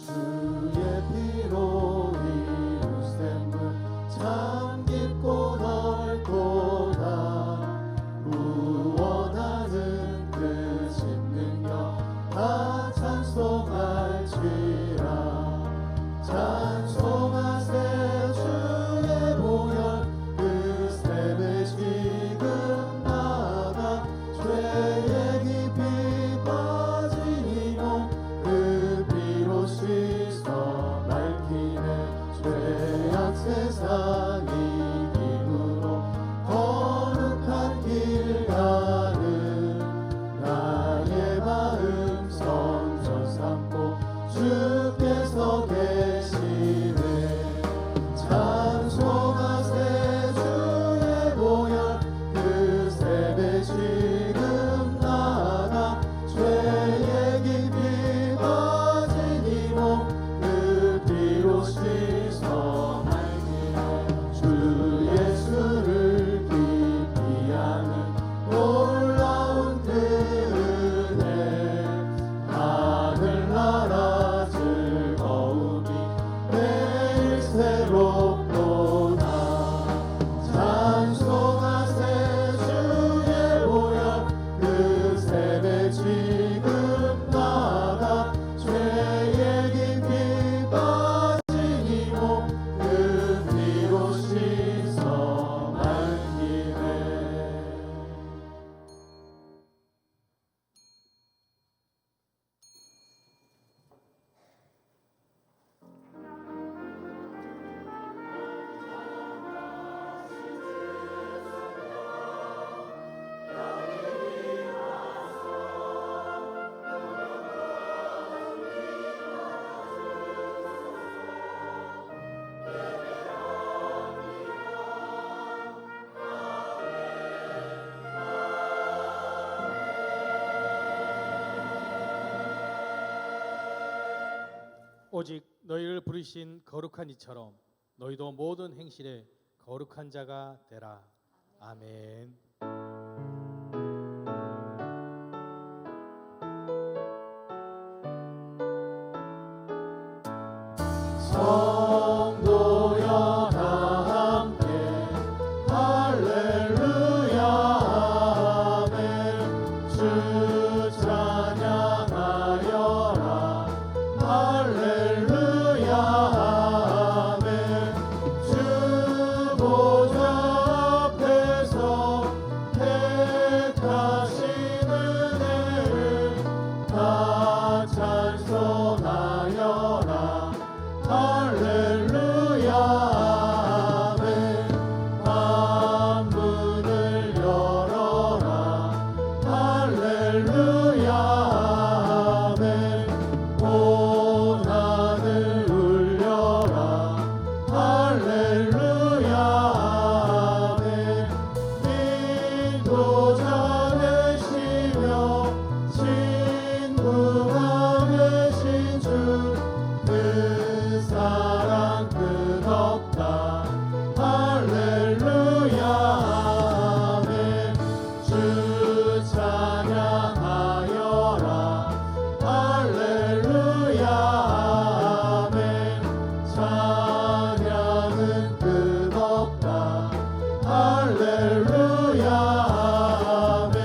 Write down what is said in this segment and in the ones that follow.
주의 피로 이룬 샘물 참 깊고 넓도다. 구원하는 그 신능력 다 찬송할지라. 찬송하세 주의 보혈 그 샘을 지금 나가. 죄에 깊이 빠진 이 몸 그 피로 씻어 밝히네. 죄악 세상 이김으로 거룩한 길 가는 나의 마음 성전 삼고 주께서 계시네. 찬송하세 주의 보혈 그 샘에 지금 나가. 죄에 깊이 빠진 이 몸 그 피로 씻어 밝히네. 주 예수를 깊이 아는 놀라운 그 은혜 하늘나라 즐거움이 매일 새롭도다. 찬송하세 주의 보혈 그 샘에 지금 나가. 죄에 깊이 빠진 이 몸 그 피로 씻어 밝히네. 오직 너희를 부르신 거룩한 이처럼 너희도 모든 행실에 거룩한 자가 되라. 아멘. 성도여 다 함께 할렐루야 아멘. 주 찬양하여라 할렐루야 아멘. 주 보좌 앞에서 택하신 은혜를 다 찬송하여라 할렐루야 아멘. 만문을 열어라 할렐루야 아멘. 온 하늘 울려라 할렐루야 아멘. 인도자 되시며 친구가 되신 주 그 사랑 끝없다 할렐루야 아멘. 주 찬양하여라 할렐루야 아멘. 찬양은 끝없다 할렐루야 아멘.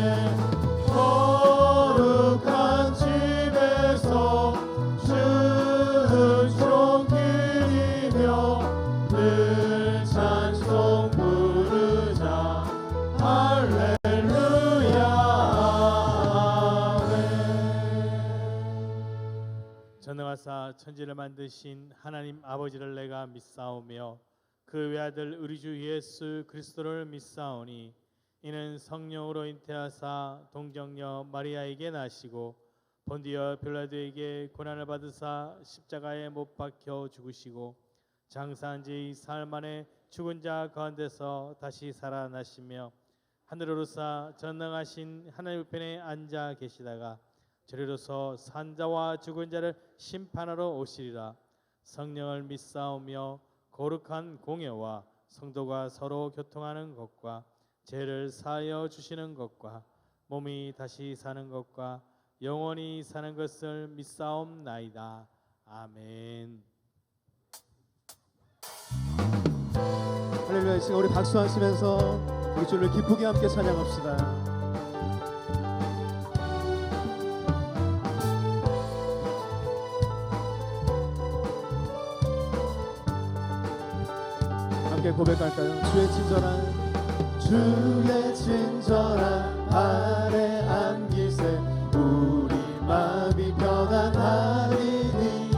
거룩한 집에서 주는 종길이며 늘 찬송 부르자 할렐루야 아멘. 전능하사 천지를 만드신 하나님 아버지를 내가 믿사오며 그 외아들 우리 주 예수 그리스도를 믿사오니 이는 성령으로 잉태하사 동정녀 마리아에게 나시고 본디어 빌라도에게 고난을 받으사 십자가에 못 박혀 죽으시고 장사한 지 사흘 만에 죽은 자 가운데서 다시 살아나시며 하늘으로서 전능하신 하나님 우편에 앉아 계시다가 저리로서 산자와 죽은 자를 심판하러 오시리라. 성령을 믿사오며 거룩한 공예와 성도가 서로 교통하는 것과 죄를 사하여 주시는 것과 몸이 다시 사는 것과 영원히 사는 것을 믿사옵나이다. 아멘. 할렐루야. 이 시간 우리 박수하시면서 우리 주를 기쁘게 함께 찬양합시다. 함께 고백할까요? 주의 친절한 발에 안기세 우리 마음이 평안하리니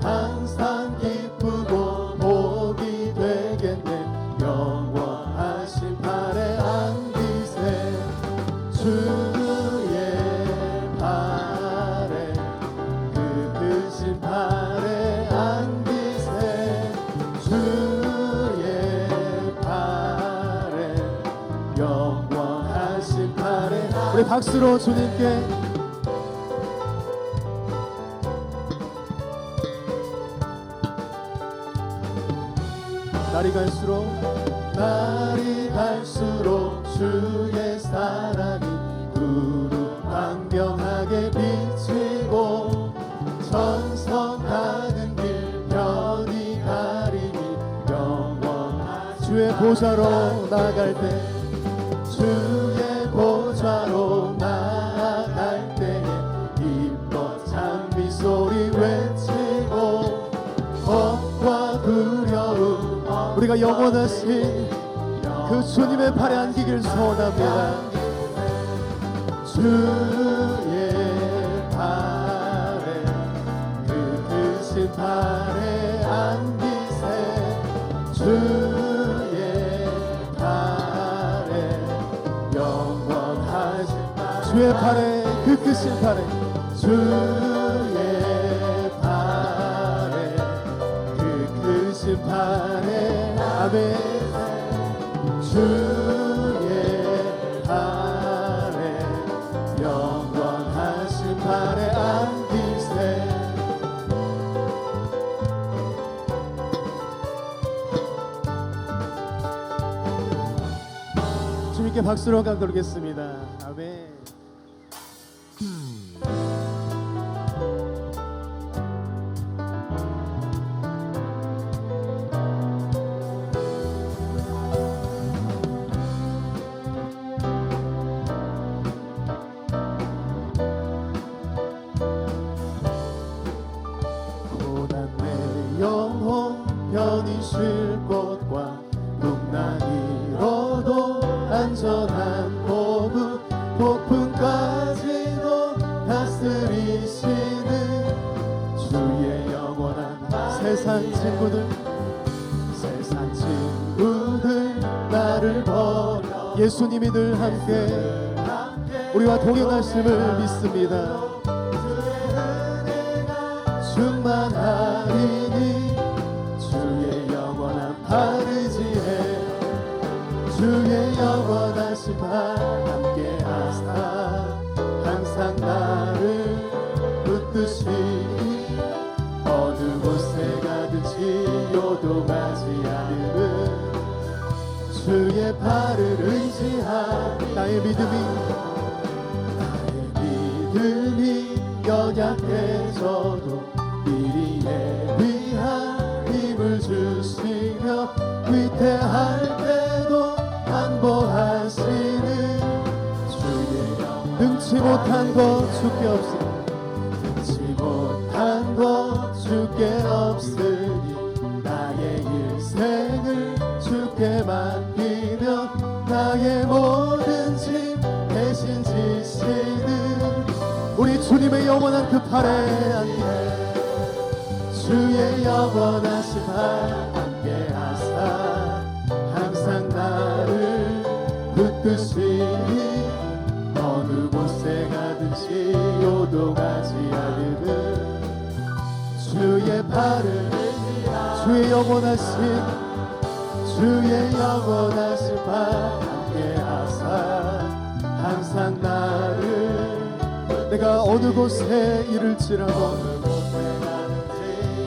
항상 기쁘고 복이 되겠네. 영원하신 발에 안기세 주의 발에 그 크신 발에 안기세 주의 발에 영원하신 발에. 우리 박수로 주님께 날이 갈수록 주의 사랑이 구름 광명하게 비치고 천성 가는 길 편히 가리니 영원한 주의 보좌로 나갈 때 주의 보좌로 나갈 때에 기뻐 찬미 소리 외치고 겁과 두려움 우리가 영원하신 그 주님의 발에 안기길 소원합니다. 주의 발에 그 크신 발에 안기세 주의 발에 영원하신 주의 발에 그 크신 발에 주의 발에 그 크신 발에 아멘. 주의 발에 영원하신 발에 안기세. 주님께 박수로 감돌겠습니다. 아멘. 편히 쉴 곳과 풍랑이로도 안전한 고부 폭풍까지도 다스리시는 주의 영원한 세상 친구들 나를 버려 예수님이 늘 함께 우리와 동행하심을 믿습니다. 주의 은혜가 충만하리니 주의 영원한 바르지에 주의 영원하신 발 함께 하사 항상 나를 붙드시니 어느 곳에 가든지 요동하지 않음은 주의 발을 의지한 나의 믿음이 연약해져도 미리 예비한 힘을 주시며 위태할 때도 안보하시는 주의 영 능치 못한 것 주께 없으니 능치 못한 것 주께 없으니 나의 일생을 주께 맡기며 나의 모든 짐 대신 지시는 우리 주님의 영원한 그 팔에 안게 주의 영원하신 발 함께 하사 항상 나를 붙드시니 어느 곳에 가든지 요동하지 않으는 주의 발을 주의 영원하신 발 함께 하사 항상 나를 내가 어느 곳에 이를지라도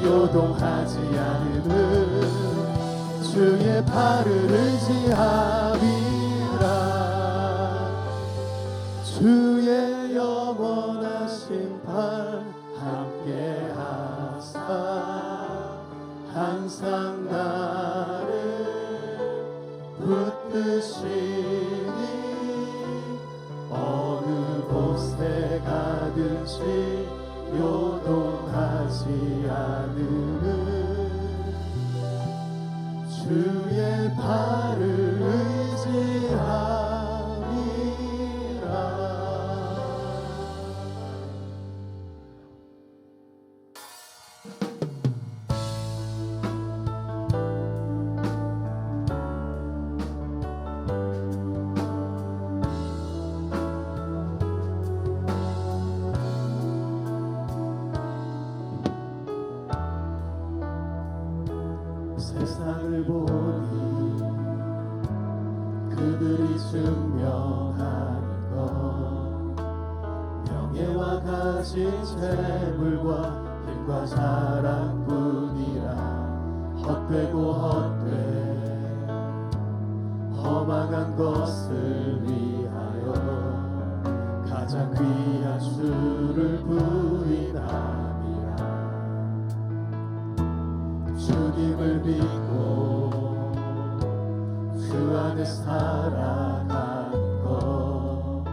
요동하지 않으는 주의 발을 의지함이라 주의 영원하신 발 함께 하사 뜻이니 어느 곳에 가든지 요동하지 않으는 주의 발을 의지함이라. 세상을 보니 그들이 증명하는 것 명예와 가진 재물과 힘과 자랑뿐이라. 헛되고 헛돼 허망한 것을 위하여 가장 귀한 주를 부인함이라. 주님을 믿고 주 안에 살아가는 것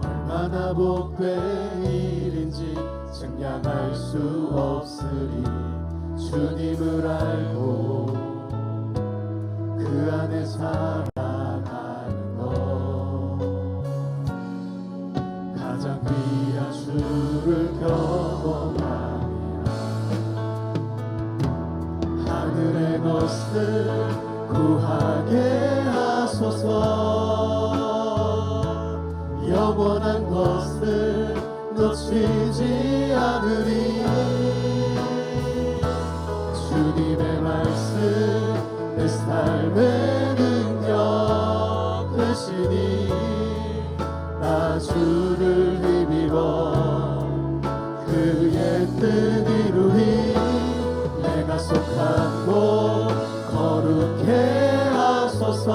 얼마나 복된 일인지 증량할 수 없으리. 주님을 알고 그 안에 살아가는 것 가장 귀한 주를 경험하리라. 하늘의 것을 구하게 하소서. 영원한 것을 놓치지 않으리. 주님의 말씀 내 삶의 능력 되시니 나 주를 힘입어 그의 뜻 이루리. 내가 속한 곳 거룩해 하소서.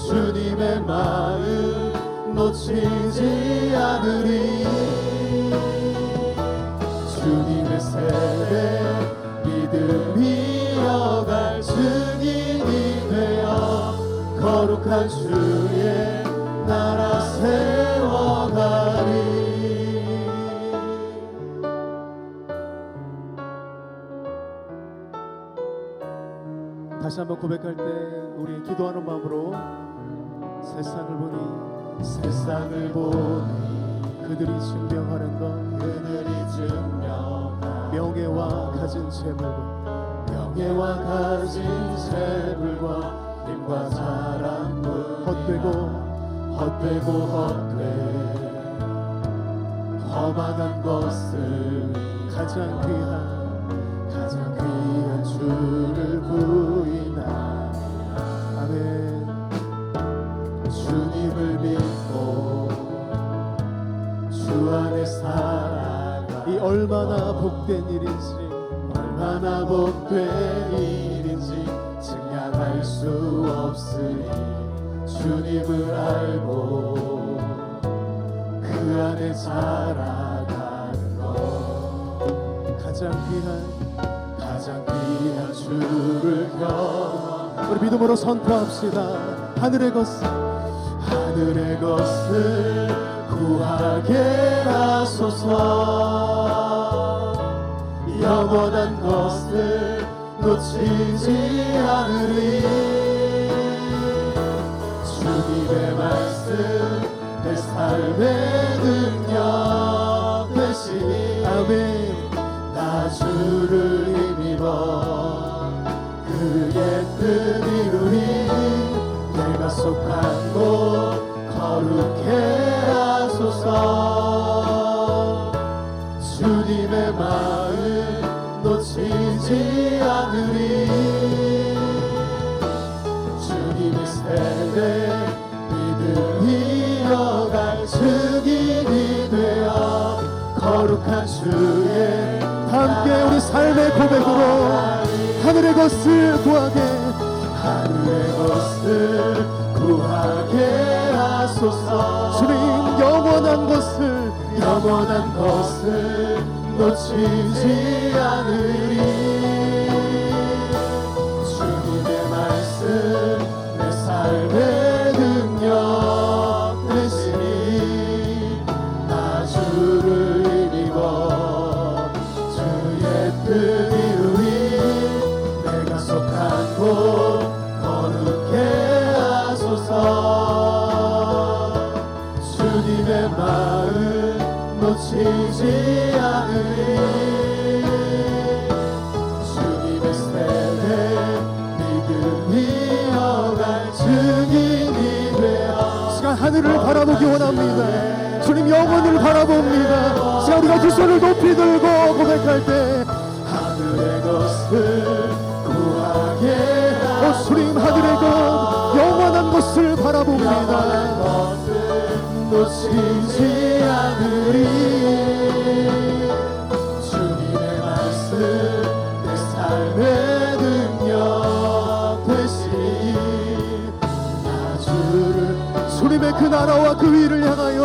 주님의 마음 놓치지 않으리. 주님의 세례 믿음이 이어갈 증인이 되어 거룩한 주의 나라 세워가리. 다시 한번 고백할 때 우리 기도하는 마음으로 세상을 보니 그들이 증명하는 것 명예와 가진 재물과 힘과 자랑뿐 헛되고 헛돼 허망한 것을 가장 귀한 주를 부인하리라. 아멘. 주님을 믿고 주 안에 살아가 이 얼마나 복된 일인지 증량할 수 없으니 주님을 알고 그 안에 살아가는 것 가장 귀한 주를 경험. 우리 믿음으로 선포합시다. 하늘의 것을 구하게 하소서. 영원한 것을 놓치지 않으리. 주님의 말씀 내 삶의 능력 되시니 아멘. 나 주를 힘입어 그의 뜻 이루리. 내가 속한 곳 거룩해 하소서. 주님의 마음 놓치지 않으리. 주님의 세대 믿음 이어갈 증인이 되어 거룩한 주의 함께 우리 삶의 고백으로 하늘의 것을 구하게 하소서. 주님 영원한 것을 놓치지 않으리. 주님의 말씀 놓치지 않으리. 주님의 세대 믿음 이어갈 증인이 되어 시간 하늘을 바라보기 원합니다. 주님 영혼을 바라봅니다. 시간 우리가 두 손을 높이 들고 고백할 때 하늘의 것을 구하게 하소서. 주님 하늘의 것 영원한 것을 영원한 바라봅니다. 것을 놓치지 않으리. 주님의 말씀 내 삶의 능력 되시니 나 주를 주님의 그 나라와 그 위를 향하여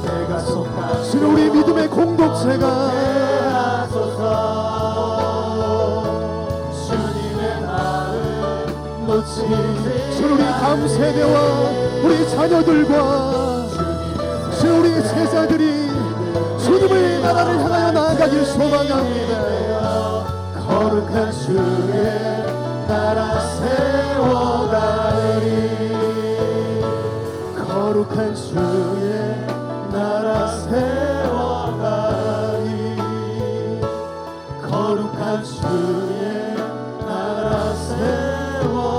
내가 속한 주님 우리 믿음의 공동체가 하소서. 주님의 마음 놓치지 주님 우리 다음 세대와 우리 자녀들과 주님 우리 제자들이 주님의 나라를 향하여 나아가길 소망합니다. 거룩한 주의 나라 세워가리. 거룩한 주의 나라 세워가리. 거룩한 주의 나라 세워가리.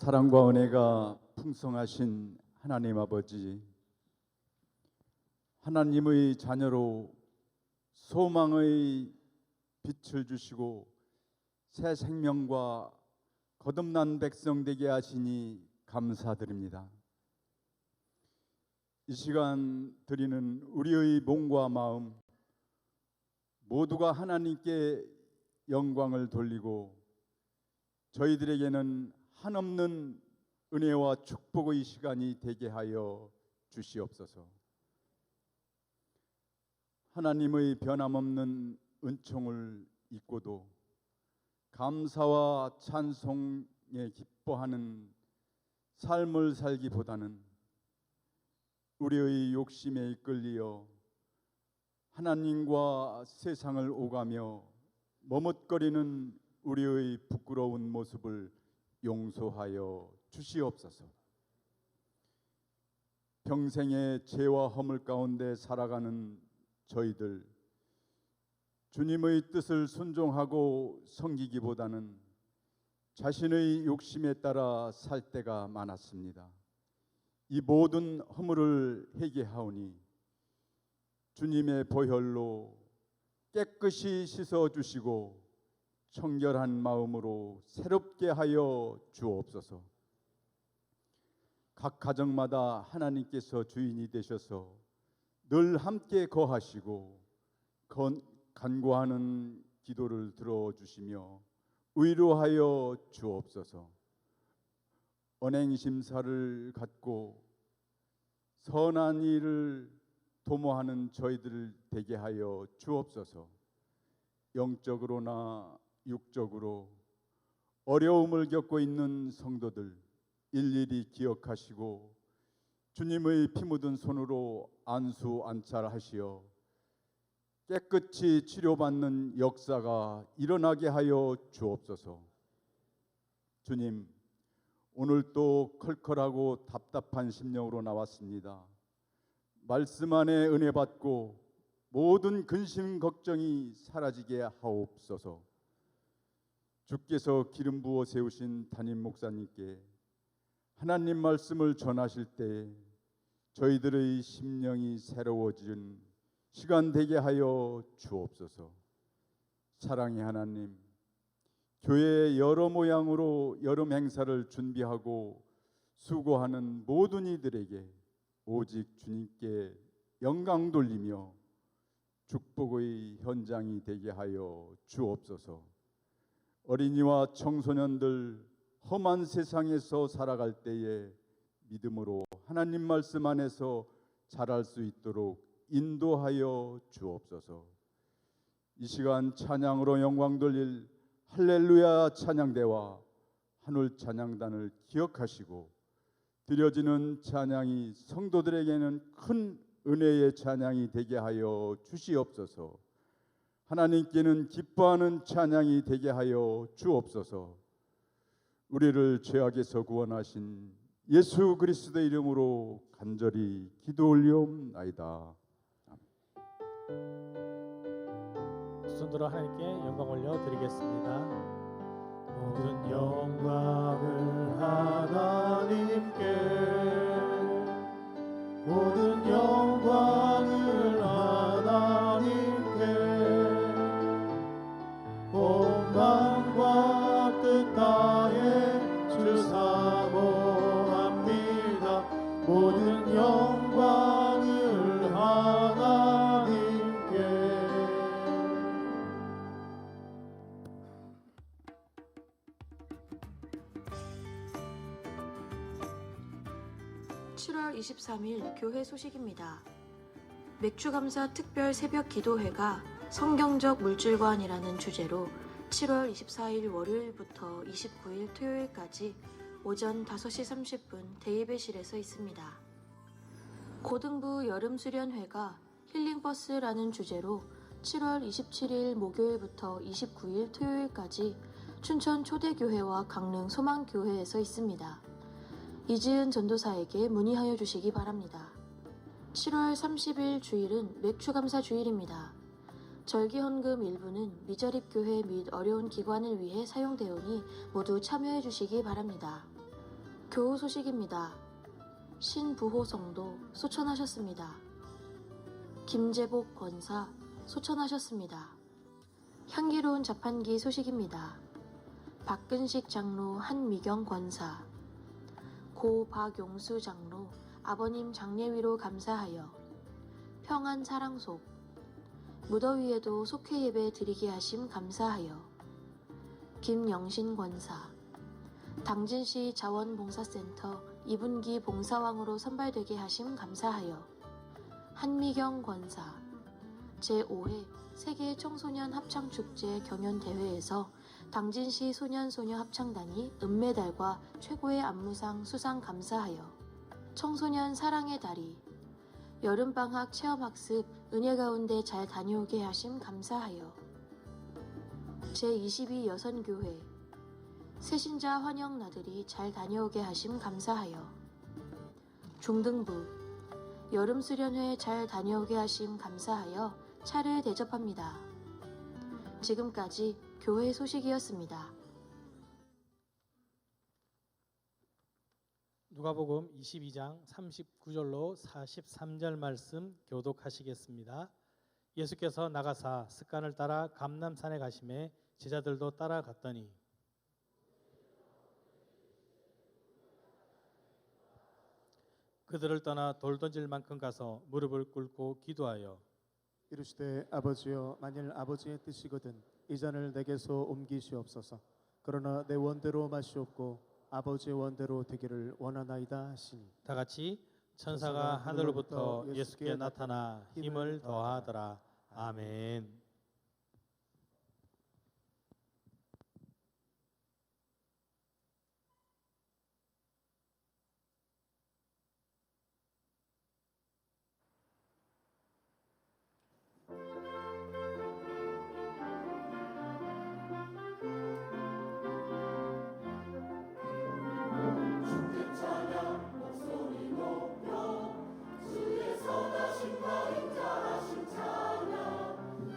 사랑과 은혜가 풍성하신 하나님 아버지, 하나님의 자녀로 소망의 빛을 주시고 새 생명과 거듭난 백성 되게 하시니 감사드립니다. 이 시간 드리는 우리의 몸과 마음 모두가 하나님께 영광을 돌리고 저희들에게는 한없는 은혜와 축복의 시간이 되게 하여 주시옵소서. 하나님의 변함없는 은총을 잊고도 감사와 찬송에 기뻐하는 삶을 살기보다는 우리의 욕심에 이끌리어 하나님과 세상을 오가며 머뭇거리는 우리의 부끄러운 모습을 용서하여 주시옵소서. 평생의 죄와 허물 가운데 살아가는 저희들, 주님의 뜻을 순종하고 섬기기보다는 자신의 욕심에 따라 살 때가 많았습니다. 이 모든 허물을 회개하오니 주님의 보혈로 깨끗이 씻어주시고 청결한 마음으로 새롭게 하여 주옵소서. 각 가정마다 하나님께서 주인이 되셔서 늘 함께 거하시고 간구하는 기도를 들어주시며 위로하여 주옵소서. 언행심사를 갖고 선한 일을 도모하는 저희들 되게 하여 주옵소서. 영적으로나 육적으로 어려움을 겪고 있는 성도들 일일이 기억하시고 주님의 피 묻은 손으로 안수 안찰하시어 깨끗이 치료받는 역사가 일어나게 하여 주옵소서. 주님, 오늘 또 컬컬하고 답답한 심령으로 나왔습니다. 말씀 안에 은혜 받고 모든 근심 걱정이 사라지게 하옵소서. 주께서 기름 부어 세우신 담임 목사님께 하나님 말씀을 전하실 때 저희들의 심령이 새로워지는 시간 되게 하여 주옵소서. 사랑의 하나님, 교회의 여러 모양으로 여름 행사를 준비하고 수고하는 모든 이들에게 오직 주님께 영광 돌리며 축복의 현장이 되게 하여 주옵소서. 어린이와 청소년들 험한 세상에서 살아갈 때에 믿음으로 하나님 말씀 안에서 자랄 수 있도록 인도하여 주옵소서. 이 시간 찬양으로 영광 돌릴 할렐루야 찬양대와 한울 찬양단을 기억하시고 드려지는 찬양이 성도들에게는 큰 은혜의 찬양이 되게 하여 주시옵소서. 하나님께는 기뻐하는 찬양이 되게 하여 주옵소서. 우리를 죄악에서 구원하신 예수 그리스도의 이름으로 간절히 기도 올리옵나이다. 손들어 하나님께 영광 올려 드리겠습니다. 모든 영광을 하나님께, 모든 영광을 하나님께, 온 마음과 뜻 다해 주 사모합니다. 모든 영광을 하나님께. (7월 23일) 교회 소식입니다. 맥주감사 특별 새벽 기도회가 성경적 물질관이라는 주제로 7월 24일 월요일부터 29일 토요일까지 오전 5시 30분 대예배실에서 있습니다. 고등부 여름수련회가 힐링버스라는 주제로 7월 27일 목요일부터 29일 토요일까지 춘천 초대교회와 강릉 소망교회에서 있습니다. 이지은 전도사에게 문의하여 주시기 바랍니다. 7월 30일 주일은 맥주감사 주일입니다. 절기헌금 일부는 미자립교회 및 어려운 기관을 위해 사용되오니 모두 참여해 주시기 바랍니다. 교우 소식입니다. 신부호 성도 소천하셨습니다. 김재복 권사 소천하셨습니다. 향기로운 자판기 소식입니다. 박근식 장로 한미경 권사, 고 박용수 장로 아버님 장례위로 감사하여 평안 사랑속, 무더위에도 속회 예배 드리게 하심 감사하여 김영신 권사, 당진시 자원봉사센터 2분기 봉사왕으로 선발되게 하심 감사하여 한미경 권사, 제5회 세계 청소년 합창축제 경연대회에서 당진시 소년소녀 합창단이 은메달과 최고의 안무상 수상 감사하여 청소년 사랑의 달이 여름방학 체험학습 은혜 가운데 잘 다녀오게 하심 감사하여 제22 여선교회 새신자 환영 나들이 잘 다녀오게 하심 감사하여 중등부 여름수련회 잘 다녀오게 하심 감사하여 차를 대접합니다. 지금까지 교회 소식이었습니다. 누가복음 22장 39절로 43절 말씀 교독하시겠습니다. 예수께서 나가사 습관을 따라 감람산에 가시매 제자들도 따라갔더니 그들을 떠나 돌 던질 만큼 가서 무릎을 꿇고 기도하여 이르시되 아버지여, 만일 아버지의 뜻이거든 이 잔을 내게서 옮기시옵소서. 그러나 내 원대로 마시옵고 아버지의 원대로 되기를 원하나이다 하시니, 다 같이 천사가 하늘로부터 예수께 나타나 힘을 더하더라. 아멘. 주의 선하신 바 인자하신 찬양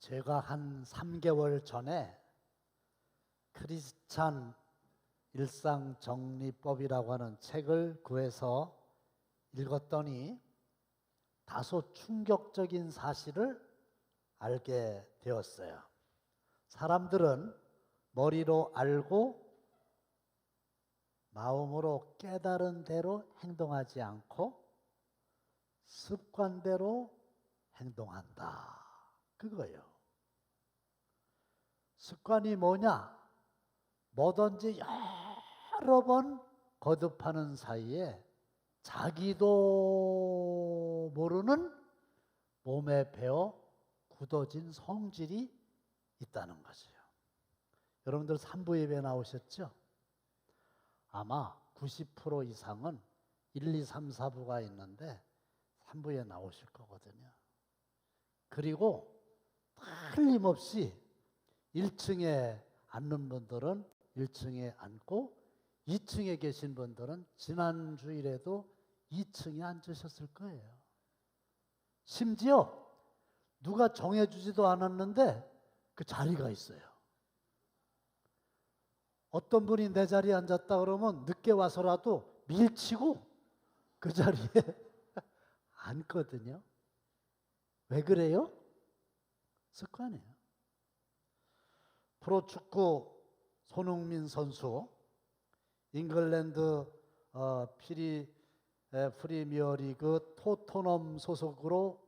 제가 한 3개월 전에 크리스찬 일상정리법이라고 하는 책을 구해서 읽었더니 다소 충격적인 사실을 알게 되었어요. 사람들은 머리로 알고 마음으로 깨달은 대로 행동하지 않고 습관대로 행동한다. 그거예요. 습관이 뭐냐? 뭐든지 여러 번 거듭하는 사이에 자기도 모르는 몸에 배어 굳어진 성질이 있다는 거죠. 여러분들 3부 예배 나오셨죠? 아마 90% 이상은 1, 2, 3, 4부가 있는데 3부에 나오실 거거든요. 그리고 틀림없이 1층에 앉는 분들은 1층에 앉고 2층에 계신 분들은 지난 주일에도 2층에 앉으셨을 거예요. 심지어 누가 정해주지도 않았는데 그 자리가 있어요. 어떤 분이 내 자리에 앉았다 그러면 늦게 와서라도 밀치고 그 자리에 앉거든요. 왜 그래요? 습관이에요. 프로축구 손흥민 선수 잉글랜드 프리미어리그 토트넘 소속으로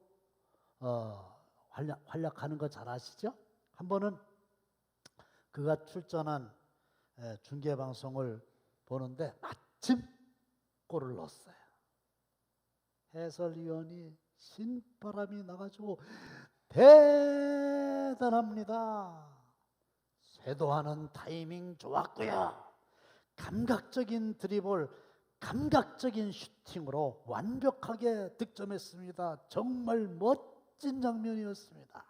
활약하는 거 잘 아시죠? 한 번은 그가 출전한 중계방송을 보는데 마침 골을 넣었어요. 해설위원이 신바람이 나가지고 대단합니다. 쇄도하는 타이밍 좋았고요. 감각적인 드리블, 감각적인 슈팅으로 완벽하게 득점했습니다. 정말 멋진 장면이었습니다.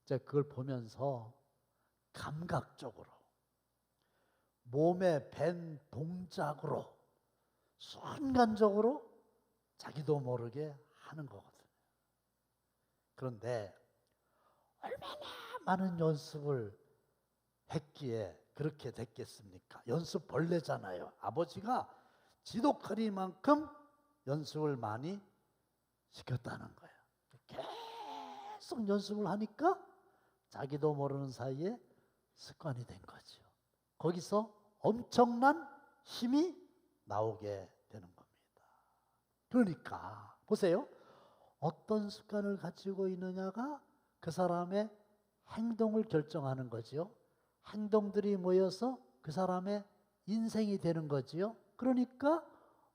제가 그걸 보면서 감각적으로 몸에 밴 동작으로 순간적으로 자기도 모르게 하는 거거든요. 그런데 얼마나 많은 연습을 했기에 그렇게 됐겠습니까? 연습 벌레잖아요. 아버지가 지독하리만큼 연습을 많이 시켰다는 거예요. 계속 연습을 하니까 자기도 모르는 사이에 습관이 된 거죠. 거기서 엄청난 힘이 나오게 되는 겁니다. 그러니까 보세요. 어떤 습관을 가지고 있느냐가 그 사람의 행동을 결정하는 거지요. 행동들이 모여서 그 사람의 인생이 되는 거지요. 그러니까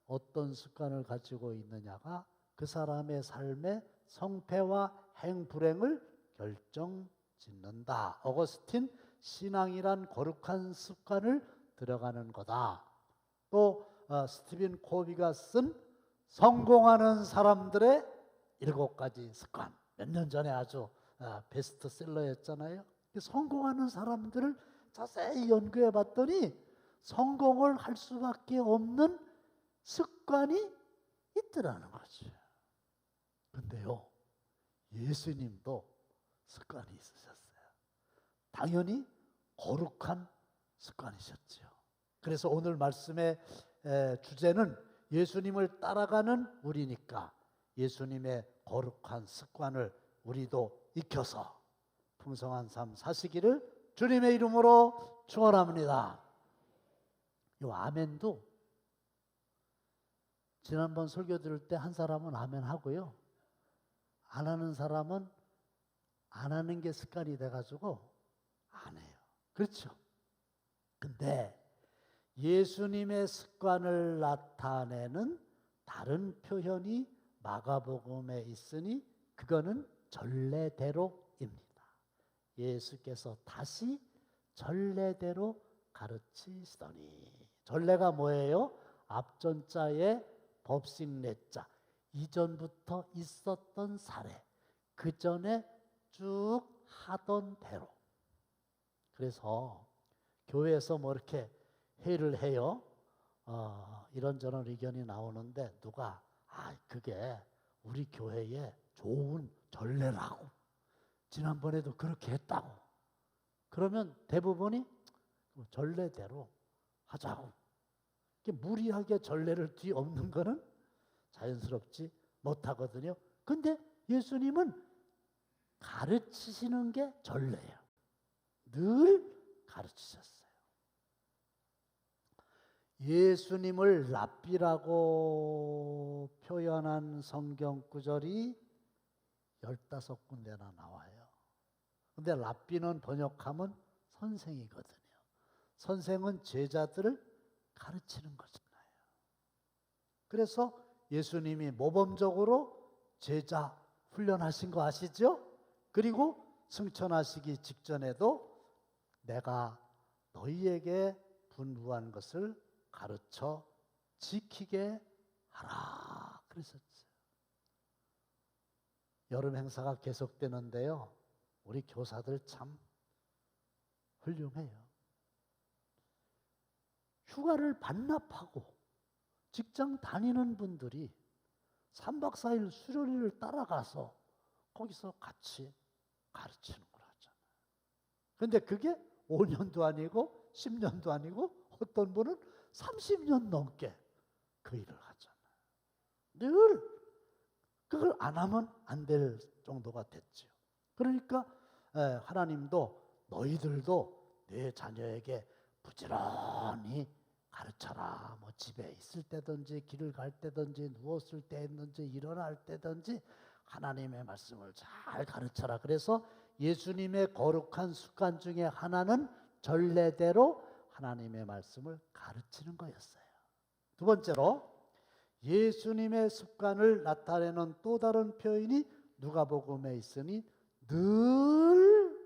어떤 습관을 가지고 있느냐가 그 사람의 삶의 성패와 행불행을 결정짓는다. 어거스틴 신앙이란 거룩한 습관을 들어가는 거다. 또 스티븐 코비가 쓴 성공하는 사람들의 7가지 습관, 몇 년 전에 아주 베스트셀러였잖아요. 성공하는 사람들을 자세히 연구해 봤더니 성공을 할 수밖에 없는 습관이 있더라는 거죠. 근데요, 예수님도 습관이 있으셨어요. 당연히 거룩한 습관이셨죠. 그래서 오늘 말씀의 주제는 예수님을 따라가는 우리니까 예수님의 거룩한 습관을 우리도 익혀서 풍성한 삶 사시기를 주님의 이름으로 축원합니다. 이 아멘도 지난번 설교 들을 때 한 사람은 아멘 하고요, 안 하는 사람은 안 하는 게 습관이 돼가지고 안 해요. 그렇죠? 근데 예수님의 습관을 나타내는 다른 표현이 마가복음에 있으니 그거는 전례대로입니다. 예수께서 다시 전례대로 가르치시더니, 전례가 뭐예요? 앞전자에 법식례자, 이전부터 있었던 사례, 그 전에 쭉 하던 대로. 그래서 교회에서 뭐 이렇게 회의를 해요. 이런저런 의견이 나오는데 누가 그게 우리 교회의 좋은 전례라고, 지난번에도 그렇게 했다고. 그러면 대부분이 전례대로 하자고. 무리하게 전례를 뒤엎는 거는 자연스럽지 못하거든요. 근데 예수님은 가르치시는 게 전례예요. 늘 가르치셨어요. 예수님을 랍비라고 표현한 성경 구절이 15군데나 나와요. 근데 랍비는 번역하면 선생이거든요. 선생은 제자들을 가르치는 거잖아요. 그래서 예수님이 모범적으로 제자 훈련하신 거 아시죠? 그리고 승천하시기 직전에도 내가 너희에게 분부한 것을 가르쳐 지키게 하라 그랬었죠. 여름 행사가 계속되는데요. 우리 교사들 참 훌륭해요. 휴가를 반납하고 직장 다니는 분들이 3박 4일 수련회를 따라가서 거기서 같이 가르치는 걸 하잖아요. 그런데 그게 5년도 아니고 10년도 아니고 어떤 분은 30년 넘게 그 일을 하잖아요. 늘 그걸 안 하면 안 될 정도가 됐죠. 그러니까 하나님도 너희들도 내 자녀에게 부지런히 가르쳐라. 뭐 집에 있을 때든지 길을 갈 때든지 누웠을 때든지 일어날 때든지 하나님의 말씀을 잘 가르쳐라. 그래서 예수님의 거룩한 습관 중에 하나는 전례대로 하나님의 말씀을 가르치는 거였어요. 두 번째로 예수님의 습관을 나타내는 또 다른 표현이 누가복음에 있으니 늘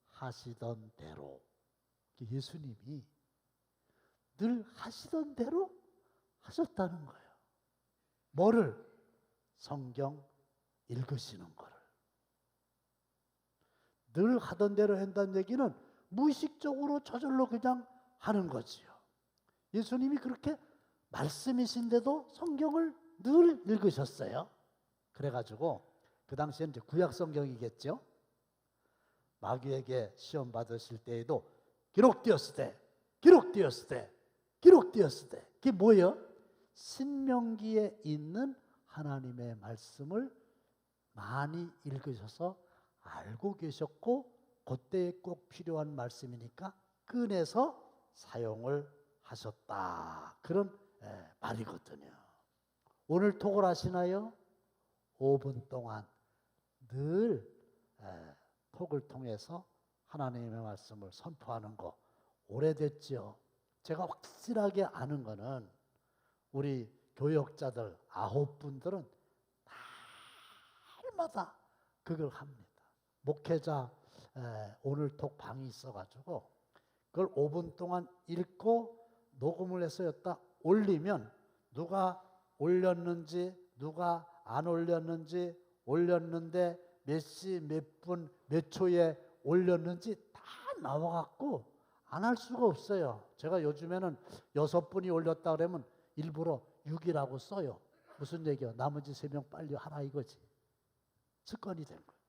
하시던 대로. 예수님이 늘 하시던 대로 하셨다는 거예요. 뭐를? 성경 읽으시는 거를. 늘 하던 대로 한다는 얘기는 무의식적으로 저절로 그냥 하는 거지요. 예수님이 그렇게 말씀이신데도 성경을 늘 읽으셨어요. 그래가지고 그 당시에는 이제 구약 성경이겠죠. 마귀에게 시험 받으실 때에도 기록되었으되 그게 뭐예요? 신명기에 있는 하나님의 말씀을 많이 읽으셔서 알고 계셨고 그때에 꼭 필요한 말씀이니까 꺼내서 사용을 하셨다. 그런 말이거든요. 오늘 톡을 하시나요? 5분 동안 늘 톡을 통해서 하나님의 말씀을 선포하는 거 오래됐죠. 제가 확실하게 아는 거는 우리 교역자들 9분들은 날마다 그걸 합니다. 목회자 오늘 톡 방이 있어가지고 그걸 5분 동안 읽고 녹음을 해서 여기다 올리면 누가 올렸는지 누가 안 올렸는지 올렸는데 몇 시 몇 분 몇 초에 올렸는지 다 나와갖고 안 할 수가 없어요. 제가 요즘에는 6분이 올렸다 그러면 일부러 6이라고 써요. 무슨 얘기야? 나머지 3명 빨리 하라 이거지. 습관이 된 거예요.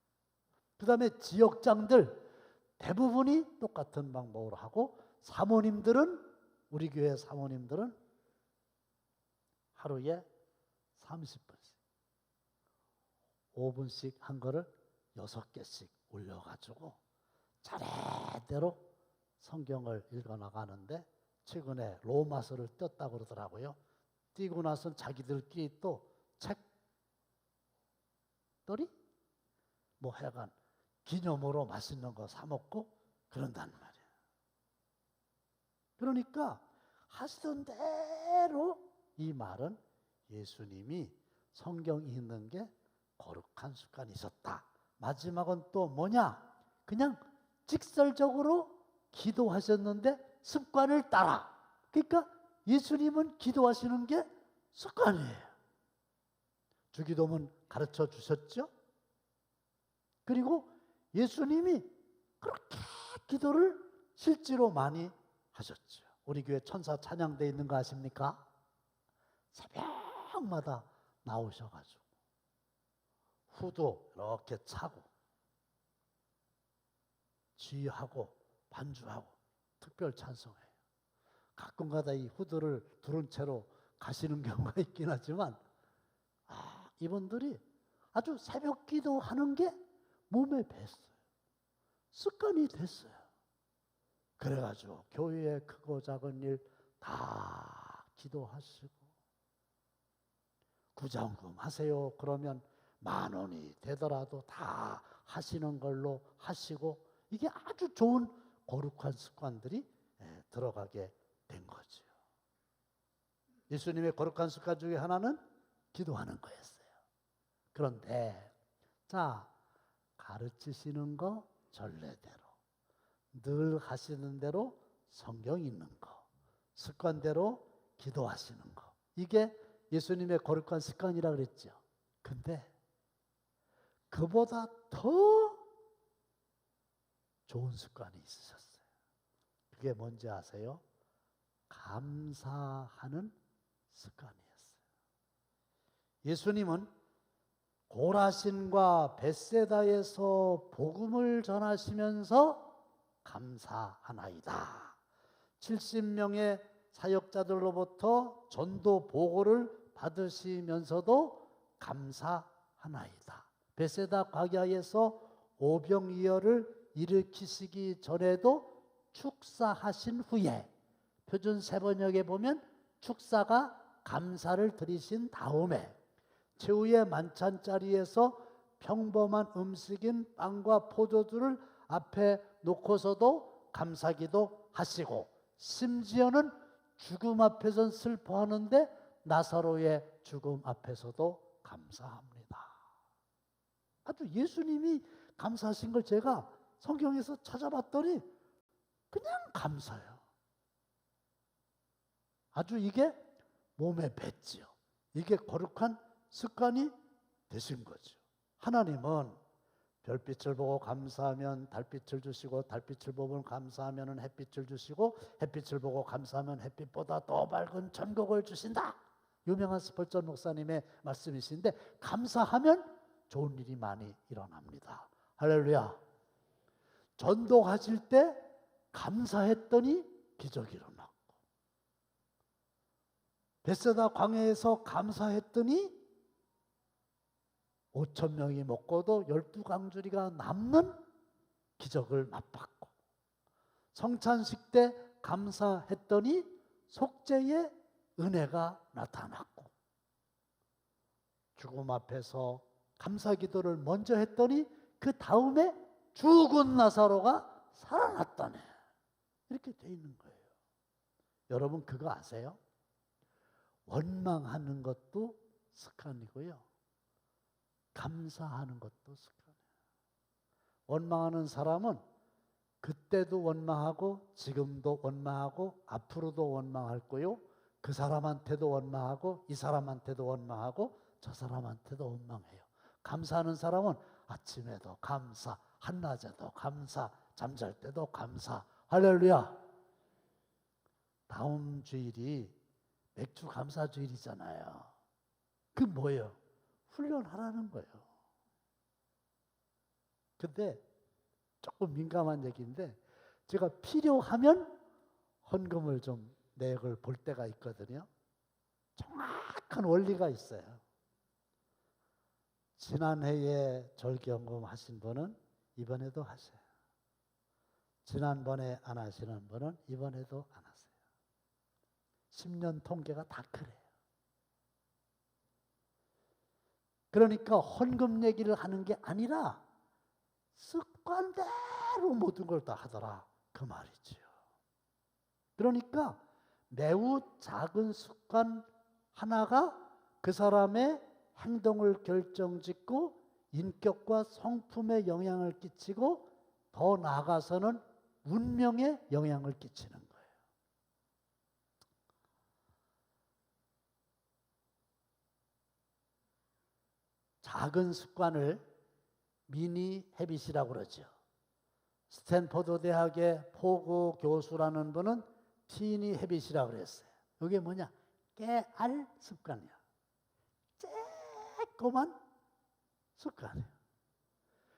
그 다음에 지역장들 대부분이 똑같은 방법으로 하고 사모님들은 우리 교회 사모님들은 하루에 30분씩 5분씩 한 거를 6개씩 올려가지고 차례대로 성경을 읽어나가는데 최근에 로마서를 떴다고 그러더라고요. 띄고 나서 자기들끼리 또 책더리? 뭐 하여간 기념으로 맛있는 거 사 먹고 그런단 말이에요. 그러니까 하시던 대로 이 말은 예수님이 성경 읽는 게 거룩한 습관이 있었다. 마지막은 또 뭐냐? 그냥 직설적으로 기도하셨는데 습관을 따라. 그러니까 예수님은 기도하시는 게 습관이에요. 주기도문 가르쳐 주셨죠? 그리고 예수님이 그렇게 기도를 실제로 많이 하셨죠. 우리 교회 천사 찬양대 있는 거 아십니까? 새벽마다 나오셔가지고 후도 이렇게 차고 지휘하고 반주하고 특별 찬송해요. 가끔가다 이 후드를 두른 채로 가시는 경우가 있긴 하지만 이분들이 아주 새벽 기도하는 게 몸에 뱄어요. 습관이 됐어요. 그래가지고 교회의 크고 작은 일 다 기도하시고 구장금 하세요. 그러면 10,000원이 되더라도 다 하시는 걸로 하시고 이게 아주 좋은 거룩한 습관들이 들어가게 된 거죠. 예수님의 거룩한 습관 중에 하나는 기도하는 거였어요. 그런데 자, 가르치시는 거 전례대로 늘 하시는 대로 성경 읽는 거 습관대로 기도하시는 거 이게 예수님의 거룩한 습관이라 그랬죠. 근데 그보다 더 좋은 습관이 있으셨어요. 그게 뭔지 아세요? 감사하는 습관이었어요. 예수님은 고라신과 벳세다에서 복음을 전하시면서 감사하나이다. 70명의 사역자들로부터 전도 보고를 받으시면서도 감사하나이다. 벳세다 광야에서 오병이어를 일으키시기 전에도 축사하신 후에 표준 세번역에 보면 축사가 감사를 드리신 다음에 최후의 만찬 자리에서 평범한 음식인 빵과 포도주를 앞에 놓고서도 감사기도 하시고 심지어는 죽음 앞에선 슬퍼하는데 나사로의 죽음 앞에서도 감사합니다. 아주 예수님이 감사하신 걸 제가 성경에서 찾아봤더니 그냥 감사해요. 아주 이게 몸에 뱄지요. 이게 거룩한 습관이 되신 거죠. 하나님은 별빛을 보고 감사하면 달빛을 주시고 달빛을 보고 감사하면 햇빛을 주시고 햇빛을 보고 감사하면 햇빛보다 더 밝은 천국을 주신다. 유명한 스펄전 목사님의 말씀이신데 감사하면 좋은 일이 많이 일어납니다. 할렐루야. 전도 가실 때 감사했더니 기적이 일어났고 벳세다 광야에서 감사했더니 5,000명이 먹고도 12강주리가 남는 기적을 맛봤고 성찬식 때 감사했더니 속죄의 은혜가 나타났고 죽음 앞에서 감사기도를 먼저 했더니 그 다음에 죽은 나사로가 살아났다네. 이렇게 돼 있는 거예요. 여러분 그거 아세요? 원망하는 것도 습관이고요. 감사하는 것도 습관이에요. 원망하는 사람은 그때도 원망하고 지금도 원망하고 앞으로도 원망할 거요. 그 사람한테도 원망하고 이 사람한테도 원망하고 저 사람한테도 원망해요. 감사하는 사람은 아침에도 감사, 한낮에도 감사, 잠잘 때도 감사. 할렐루야. 다음 주일이 맥주 감사 주일이잖아요. 그 뭐예요? 훈련하라는 거예요. 근데 조금 민감한 얘기인데 제가 필요하면 헌금을 좀 내역을 볼 때가 있거든요. 정확한 원리가 있어요. 지난해에 절기헌금 하신 분은 이번에도 하세요. 지난번에 안 하시는 분은 이번에도 안 하세요. 10년 통계가 다 그래요. 그러니까 헌금 얘기를 하는 게 아니라 습관대로 모든 걸 다 하더라 그 말이지요. 그러니까 매우 작은 습관 하나가 그 사람의 행동을 결정짓고 인격과 성품에 영향을 끼치고 더 나아가서는 운명에 영향을 끼치는 거예요. 작은 습관을 미니 헤빗이라고 그러죠. 스탠퍼드 대학의 포그 교수라는 분은 티니 헤빗이라고 그랬어요. 이게 뭐냐? 깨알 습관이야. 조그만 습관이에요.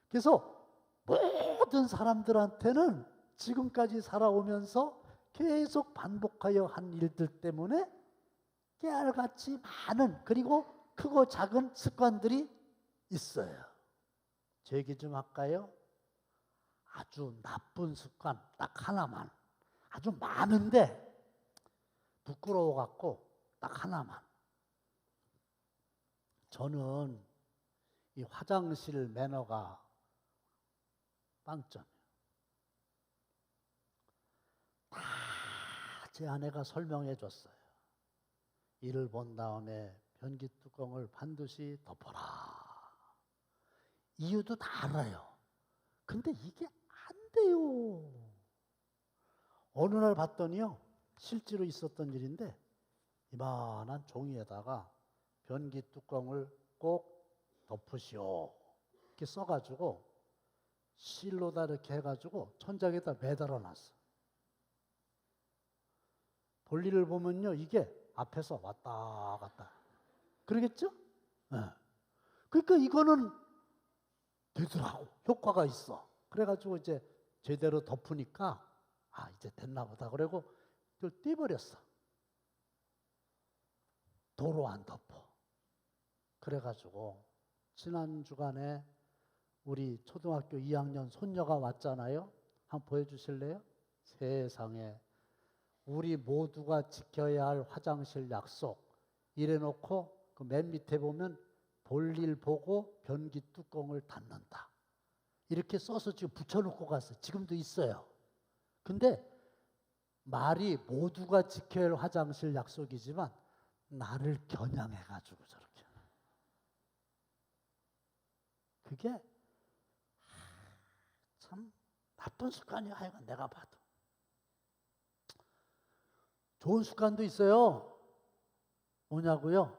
그래서 모든 모든 사람들한테는 지금까지 살아오면서 계속 반복하여 한 일들 때문에 깨알같이 많은 그리고 크고 작은 습관들이 있어요. 제 얘기 좀 할까요? 아주 나쁜 습관 딱 하나만, 아주 많은데 부끄러워 갖고 딱 하나만. 저는 이 화장실 매너가 빵점이에요. 다 제 아내가 설명해 줬어요. 이를 본 다음에 변기 뚜껑을 반드시 덮어라. 이유도 다 알아요. 근데 이게 안 돼요. 어느 날 봤더니요, 실제로 있었던 일인데 이만한 종이에다가 변기 뚜껑을 꼭 덮으시오 이렇게 써가지고 실로다 이렇게 해가지고 천장에다 매달아 놨어. 볼일을 보면요, 이게 앞에서 왔다 갔다 그러겠죠? 네. 그러니까 이거는 되더라고. 효과가 있어. 그래가지고 이제 제대로 덮으니까 아, 이제 됐나 보다. 그러고 그걸 떼버렸어. 도로 안 덮어. 그래가지고 지난 주간에 우리 초등학교 2학년 손녀가 왔잖아요. 한번 보여주실래요? 세상에 우리 모두가 지켜야 할 화장실 약속 이래놓고 그 맨 밑에 보면 볼일 보고 변기 뚜껑을 닫는다. 이렇게 써서 지금 붙여놓고 갔어요. 지금도 있어요. 근데 말이 모두가 지켜야 할 화장실 약속이지만 나를 겨냥해가지고 저렇게. 그게 참 나쁜 습관이야. 하여간 내가 봐도. 좋은 습관도 있어요. 뭐냐고요?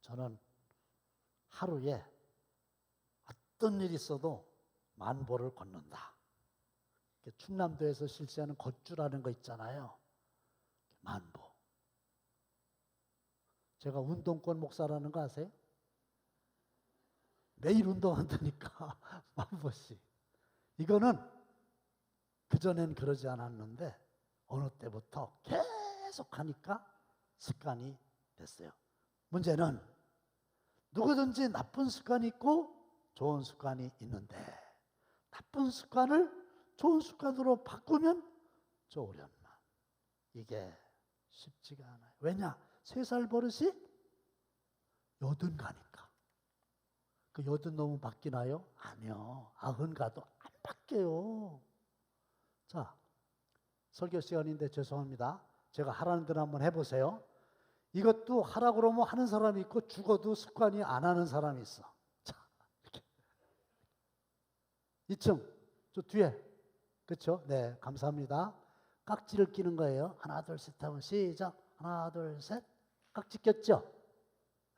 저는 하루에 어떤 일이 있어도 만보를 걷는다. 충남도에서 실시하는 걷주라는 거 있잖아요. 만보. 제가 운동권 목사라는 거 아세요? 매일 운동한다니까. 만보씩. 이거는 그전엔 그러지 않았는데 어느 때부터 계속 하니까 습관이 됐어요. 문제는 누구든지 나쁜 습관이 있고 좋은 습관이 있는데 나쁜 습관을 좋은 습관으로 바꾸면 좋으련만 이게 쉽지가 않아요. 왜냐? 3살 버릇이 80 가니까. 그 80 너무 바뀌나요? 아니요. 90 가도 안 바뀌어요. 자, 설교 시간인데 죄송합니다. 제가 하라는 대로 한번 해보세요. 이것도 하라고 그러면 하는 사람이 있고 죽어도 습관이 안 하는 사람이 있어. 자, 이렇게. 2층, 저 뒤에. 그렇죠? 네, 감사합니다. 깍지를 끼는 거예요. 하나, 둘, 셋 하면 시작. 하나, 둘, 셋. 깍지 꼈죠?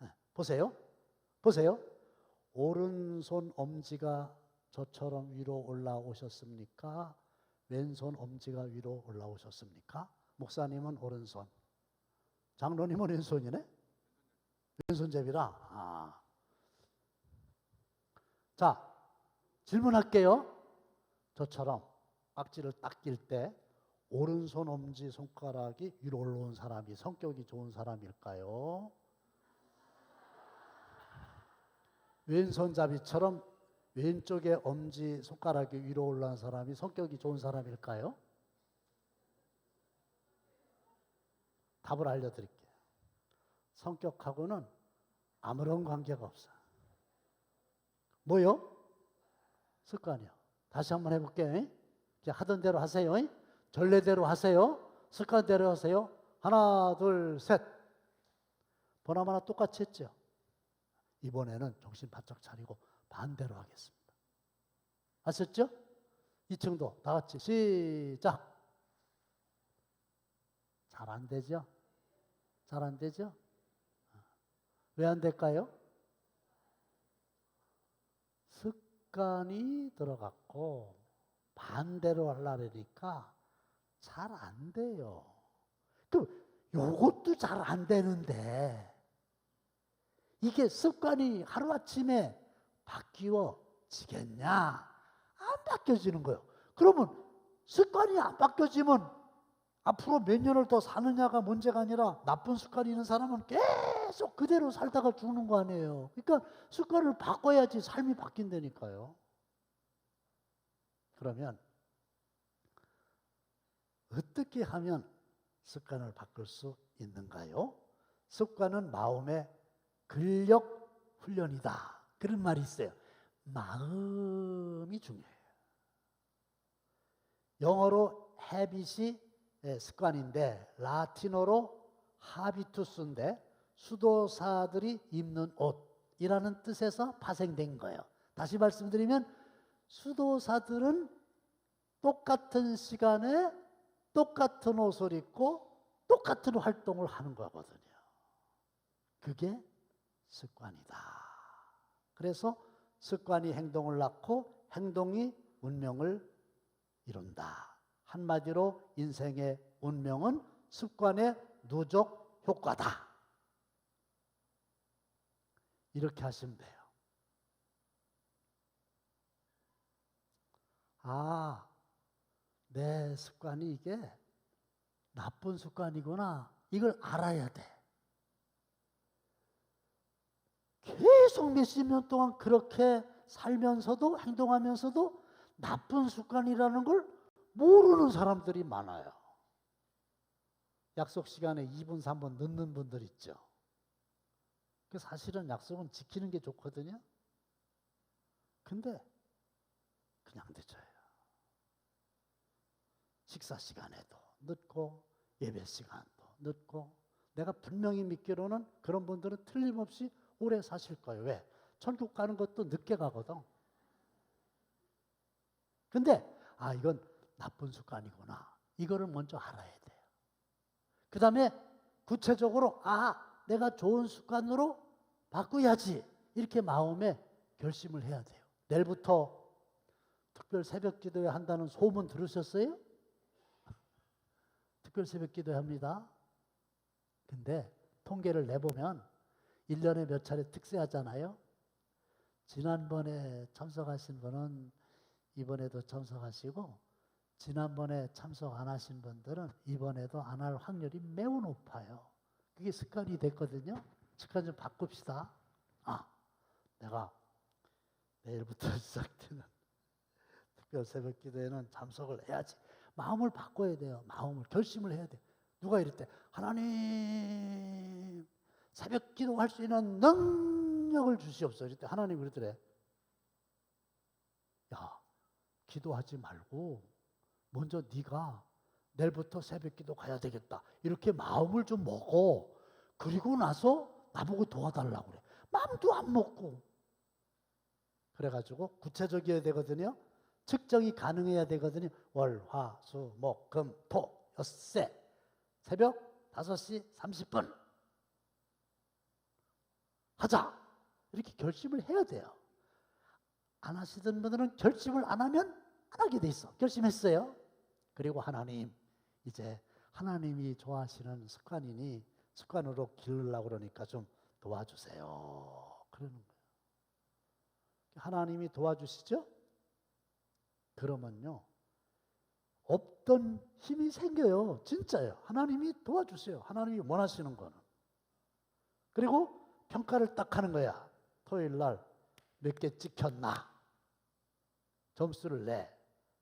네, 보세요. 보세요. 오른손 엄지가 저처럼 위로 올라오셨습니까? 왼손 엄지가 위로 올라오셨습니까? 목사님은 오른손. 장로님은 왼손이네? 왼손잡이라. 아. 자, 질문할게요. 저처럼 깍지를 딱 낄 때 오른손 엄지 손가락이 위로 올라온 사람이 성격이 좋은 사람일까요? 왼손잡이처럼 왼쪽에 엄지 손가락이 위로 올라온 사람이 성격이 좋은 사람일까요? 답을 알려드릴게요. 성격하고는 아무런 관계가 없어요. 뭐요? 습관이요. 다시 한번 해볼게요. 하던 대로 하세요. 전례대로 하세요. 습관대로 하세요. 하나, 둘, 셋. 보나마나 똑같이 했죠. 이번에는 정신 바짝 차리고 반대로 하겠습니다. 아셨죠? 2층도 다 같이 시작. 잘 안 되죠? 잘 안 되죠? 왜 안 될까요? 습관이 들어갔고 반대로 하려니까 잘 안 돼요. 요것도 잘 안 되는데 이게 습관이 하루아침에 바뀌어지겠냐? 안 바뀌어지는 거예요. 그러면 습관이 안 바뀌어지면 앞으로 몇 년을 더 사느냐가 문제가 아니라 나쁜 습관이 있는 사람은 계속 그대로 살다가 죽는 거 아니에요. 그러니까 습관을 바꿔야지 삶이 바뀐다니까요. 그러면 어떻게 하면 습관을 바꿀 수 있는가요? 습관은 마음의 근력 훈련이다. 그런 말이 있어요. 마음이 중요해요. 영어로 habit이 습관인데 라틴어로 하비투스인데 수도사들이 입는 옷이라는 뜻에서 파생된 거예요. 다시 말씀드리면 수도사들은 똑같은 시간에 똑같은 옷을 입고 똑같은 활동을 하는 거거든요. 그게 습관이다. 그래서 습관이 행동을 낳고 행동이 운명을 이룬다. 한마디로 인생의 운명은 습관의 누적 효과다. 이렇게 하시면 돼요. 아, 내 습관이 이게 나쁜 습관이구나. 이걸 알아야 돼. 계속 몇십 년 동안 그렇게 살면서도 행동하면서도 나쁜 습관이라는 걸 모르는 사람들이 많아요. 약속 시간에 2분, 3분 늦는 분들 있죠. 사실은 약속은 지키는 게 좋거든요. 근데 그냥 늦어요. 식사 시간에도 늦고 예배 시간도 늦고 내가 분명히 믿기로는 그런 분들은 틀림없이 오래 사실 거예요. 왜? 천국 가는 것도 늦게 가거든. 근데 이건 나쁜 습관이구나. 이거를 먼저 알아야 돼요. 그 다음에 구체적으로 내가 좋은 습관으로 바꿔야지. 이렇게 마음에 결심을 해야 돼요. 내일부터 특별 새벽 기도회 한다는 소문 들으셨어요? 특별 새벽 기도회 합니다. 근데 통계를 내보면 1년에 몇 차례 특세하잖아요. 지난번에 참석하신 분은 이번에도 참석하시고 지난번에 참석 안 하신 분들은 이번에도 안 할 확률이 매우 높아요. 그게 습관이 됐거든요. 습관 좀 바꿉시다. 내가 내일부터 시작되는 특별 새벽 기도회는 참석을 해야지. 마음을 바꿔야 돼요. 마음을 결심을 해야 돼요. 누가 이랬대? 하나님 새벽 기도할 수 있는 능력을 주시옵소서. 이랬대. 하나님 그러더래. 야, 기도하지 말고 먼저 네가 내일부터 새벽 기도 가야 되겠다. 이렇게 마음을 좀 먹어. 그리고 나서 나보고 도와달라고 그래. 마음도 안 먹고. 그래가지고 구체적이어야 되거든요. 측정이 가능해야 되거든요. 월, 화, 수, 목, 금, 토, 엿새. 새벽 5시 30분. 하자. 이렇게 결심을 해야 돼요. 안 하시던 분들은 결심을 안 하면 안 하게 돼 있어. 결심했어요. 그리고 하나님, 이제 하나님이 좋아하시는 습관이니 습관으로 기르려고 그러니까 좀 도와주세요. 그러는 거예요. 하나님이 도와주시죠? 그러면요, 없던 힘이 생겨요. 진짜예요. 하나님이 도와주세요. 하나님이 원하시는 거는. 그리고 평가를 딱 하는 거야. 토요일 날 몇 개 찍혔나? 점수를 내.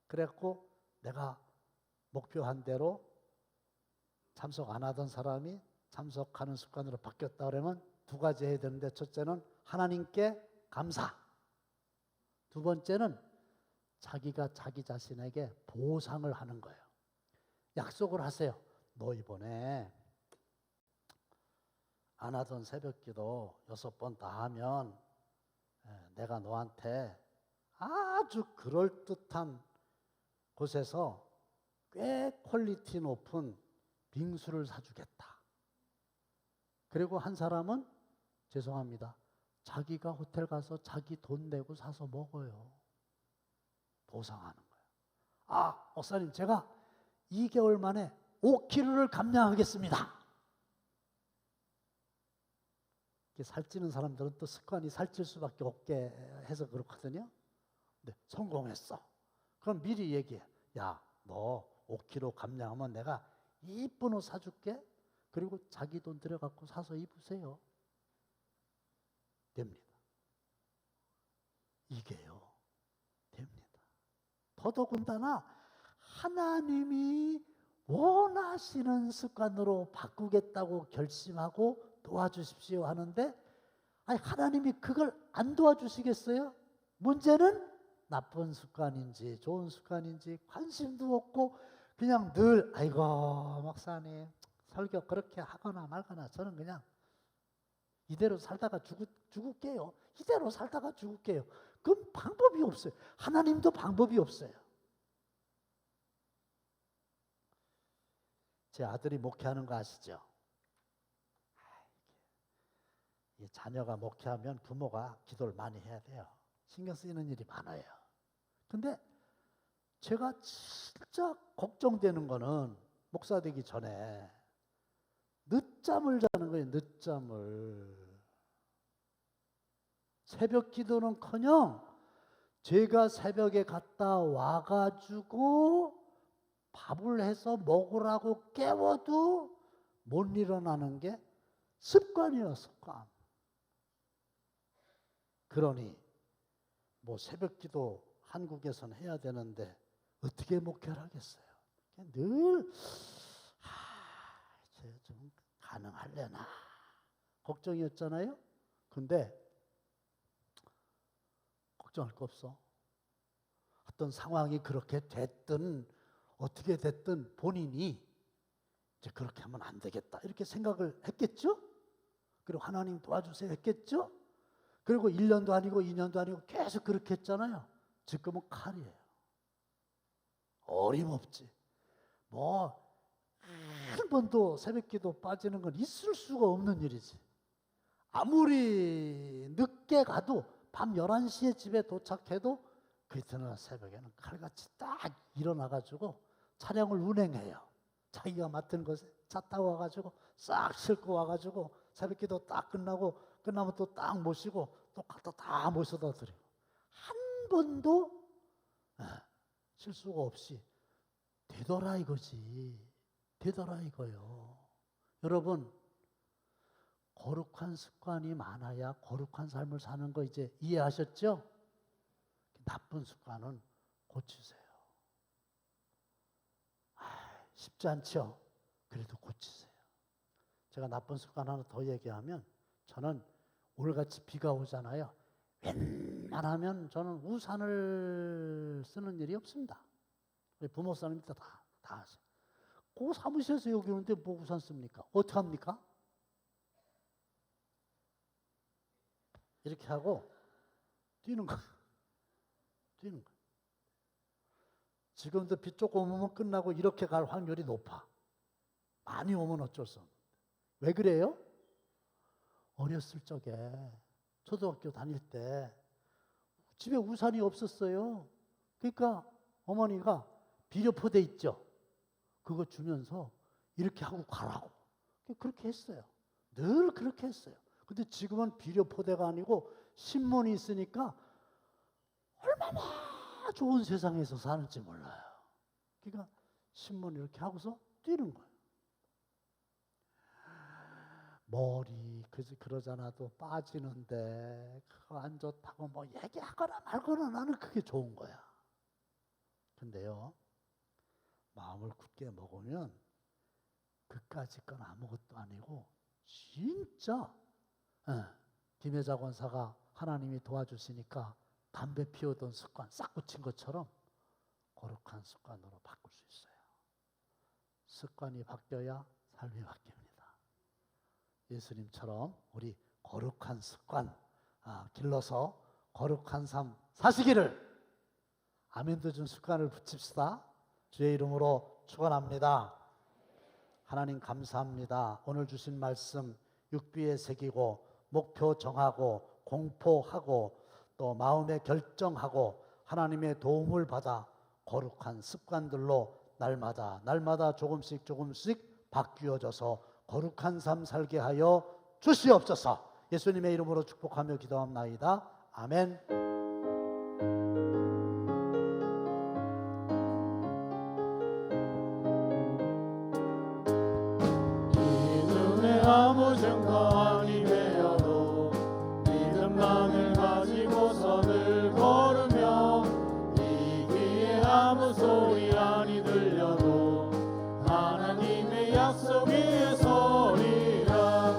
그래갖고 내가 목표한 대로 참석 안 하던 사람이 참석하는 습관으로 바뀌었다 그러면 2가지 해야 되는데, 첫째는 하나님께 감사. 2번째는 자기가 자기 자신에게 보상을 하는 거예요. 약속을 하세요. 너 이번에 안 하던 새벽기도 6번 다 하면 내가 너한테 아주 그럴듯한 곳에서 꽤 퀄리티 높은 빙수를 사주겠다. 그리고 한 사람은 죄송합니다. 자기가 호텔 가서 자기 돈 내고 사서 먹어요. 보상하는 거예요. 목사님, 제가 2개월 만에 5kg를 감량하겠습니다. 살찌는 사람들은 또 습관이 살찔 수밖에 없게 해서 그렇거든요. 네, 성공했어. 그럼 미리 얘기해. 야, 너 5kg 감량하면 내가 이쁜 옷 사줄게. 그리고 자기 돈 들여갖고 사서 입으세요. 됩니다. 이게요. 됩니다. 더더군다나 하나님이 원하시는 습관으로 바꾸겠다고 결심하고 도와주십시오 하는데, 아니 하나님이 그걸 안 도와주시겠어요? 문제는 나쁜 습관인지 좋은 습관인지 관심도 없고 그냥 늘 아이고 목사님 설교 그렇게 하거나 말거나 저는 그냥 이대로 살다가 죽을게요. 이대로 살다가 죽을게요. 그건 방법이 없어요. 하나님도 방법이 없어요. 제 아들이 목회하는 거 아시죠? 자녀가 목회하면 부모가 기도를 많이 해야 돼요. 신경 쓰이는 일이 많아요. 근데 제가 진짜 걱정되는 거는 목사 되기 전에 늦잠을 자는 거예요. 늦잠을. 새벽 기도는커녕 제가 새벽에 갔다 와가지고 밥을 해서 먹으라고 깨워도 못 일어나는 게 습관이에요. 습관. 그러니 뭐 새벽 기도 한국에서는 해야 되는데 어떻게 목회를 하겠어요? 늘 좀 가능할래나 걱정이었잖아요. 근데 걱정할 거 없어. 어떤 상황이 그렇게 됐든 어떻게 됐든 본인이 이제 그렇게 하면 안 되겠다 이렇게 생각을 했겠죠? 그리고 하나님 도와주세요 했겠죠? 그리고 1년도 아니고 2년도 아니고 계속 그렇게 했잖아요. 지금은 칼이에요. 어림없지. 뭐 한 번도 새벽기도 빠지는 건 있을 수가 없는 일이지. 아무리 늦게 가도 밤 11시에 집에 도착해도 그 이튿날 새벽에는 칼같이 딱 일어나가지고 차량을 운행해요. 자기가 맡은 곳에 차 타고 와가지고 싹 싣고 와가지고 새벽기도 딱 끝나면 또 딱 모시고 또 갖다 다 모셔다 드리고 한 번도 실수가 없이 되더라 이거지. 되더라 이거요. 여러분 거룩한 습관이 많아야 거룩한 삶을 사는 거 이제 이해하셨죠? 나쁜 습관은 고치세요. 쉽지 않죠? 그래도 고치세요. 제가 나쁜 습관 하나 더 얘기하면 저는 올같이 비가 오잖아요. 웬만하면 저는 우산을 쓰는 일이 없습니다. 우리 부모 사람들 다 하세요. 그 사무실에서 여기 오는데 뭐 우산 씁니까? 어떻게 합니까? 이렇게 하고 뛰는 거예요. 뛰는 거예요. 지금도 비 조금 오면 끝나고 이렇게 갈 확률이 높아. 많이 오면 어쩔 수 없는데. 왜 그래요? 어렸을 적에 초등학교 다닐 때 집에 우산이 없었어요. 그러니까 어머니가 비료포대 있죠. 그거 주면서 이렇게 하고 가라고. 그렇게 했어요. 늘 그렇게 했어요. 근데 지금은 비료포대가 아니고 신문이 있으니까 얼마나 좋은 세상에서 사는지 몰라요. 그러니까 신문 이렇게 하고서 뛰는 거예요. 머리 그러잖아도 빠지는데 그거 안 좋다고 뭐 얘기하거나 말거나 나는 그게 좋은 거야. 근데요 마음을 굳게 먹으면 그까짓 건 아무것도 아니고 진짜 김혜자 권사가 하나님이 도와주시니까 담배 피우던 습관 싹 고친 것처럼 거룩한 습관으로 바꿀 수 있어요. 습관이 바뀌어야 삶이 바뀝니다. 예수님처럼 우리 거룩한 습관 길러서 거룩한 삶 사시기를 아멘도 준 습관을 붙입시다. 주의 이름으로 축원합니다. 하나님 감사합니다. 오늘 주신 말씀 육비에 새기고 목표 정하고 공포하고 또 마음에 결정하고 하나님의 도움을 받아 거룩한 습관들로 날마다 조금씩 바뀌어져서 거룩한 삶 살게 하여 주시옵소서. 예수님의 이름으로 축복하며 기도합나이다. 아멘. 아무 증거 아니 되어도 믿음만을 가지고서 늘 걸으며 이 귀에 아무 소리 아니 들려도 하나님의 약속 위에 서리라.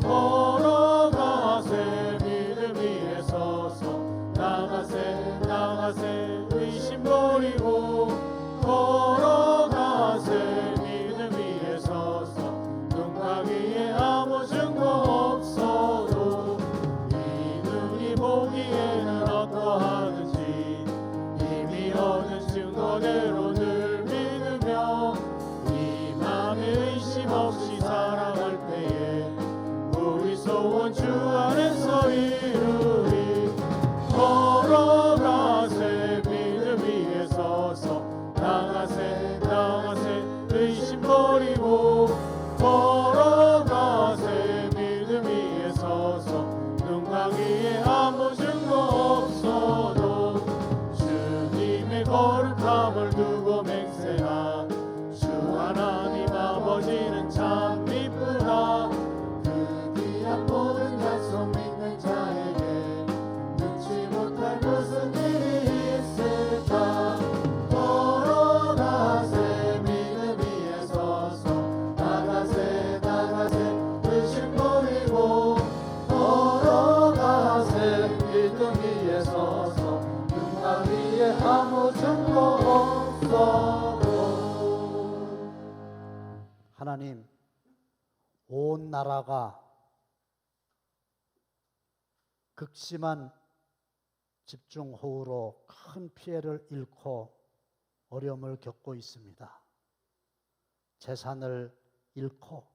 걸어가세 믿음 위에 서서 나가세 나가세 의심 버리고 걸어가세 믿음 위에 서서 눈 가기에 아무 증거 없어도 이 눈이 보기에는 어떠하든지 이미 얻은 증거대로 늘 믿으며 이 맘에 의심 없이 살아갈 때에 우리 소원 주 안에서 이루리. 걸어가세 믿음 위에 서서 나가세 나가세 의심 버리고 걸어가세 믿음 위에 서서 눈 가기에 아무 증거 없어도 주님의 거룩함을 두고 맹세하. 주 하나님 아버지는 참 이쁘다. 그 귀한 모든 약속 믿는 자에게 잊지 못할 무슨 일이 있을까. 걸어가세 믿음 위에 서서 나가세 나가세 의심 버리고 걸어가세 믿음 위에 서서 눈가 위에 아무 증거 없어도. 하나님, 온 나라가 극심한 집중호우로 큰 피해를 잃고 어려움을 겪고 있습니다. 재산을 잃고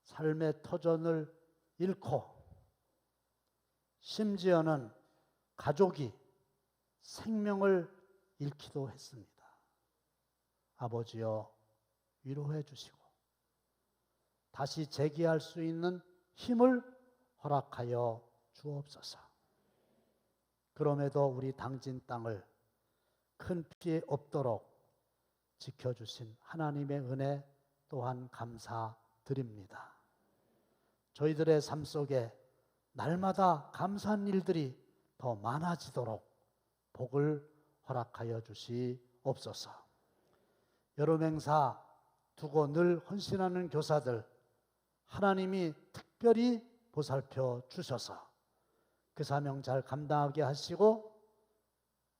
삶의 터전을 잃고 심지어는 가족이 생명을 잃기도 했습니다. 아버지여, 위로해 주시고 다시 재기할 수 있는 힘을 허락하여 주옵소서. 그럼에도 우리 당진 땅을 큰 피해 없도록 지켜주신 하나님의 은혜 또한 감사드립니다. 저희들의 삶 속에 날마다 감사한 일들이 더 많아지도록 복을 허락하여 주시옵소서. 여름 행사 두고 늘 헌신하는 교사들 하나님이 특별히 보살펴 주셔서 그 사명 잘 감당하게 하시고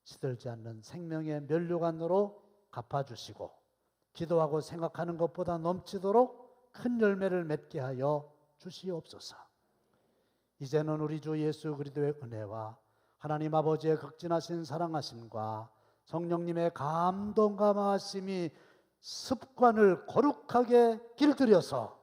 시들지 않는 생명의 면류관으로 갚아주시고 기도하고 생각하는 것보다 넘치도록 큰 열매를 맺게 하여 주시옵소서. 이제는 우리 주 예수 그리스도의 은혜와 하나님 아버지의 극진하신 사랑하심과 성령님의 감동 감화하심이 습관을 거룩하게 길들여서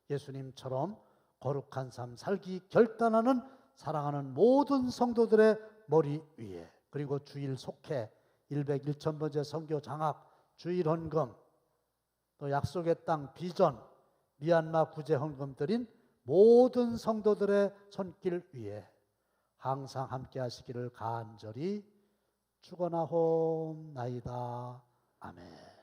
예수님처럼 거룩한 삶 살기 결단하는 사랑하는 모든 성도들의 머리 위에, 그리고 주일 속회 101,000번째 선교 장학 주일 헌금, 또 약속의 땅 비전 미얀마 구제 헌금 드린 모든 성도들의 손길 위에 항상 함께 하시기를 간절히 축원하옵나이다. 아멘.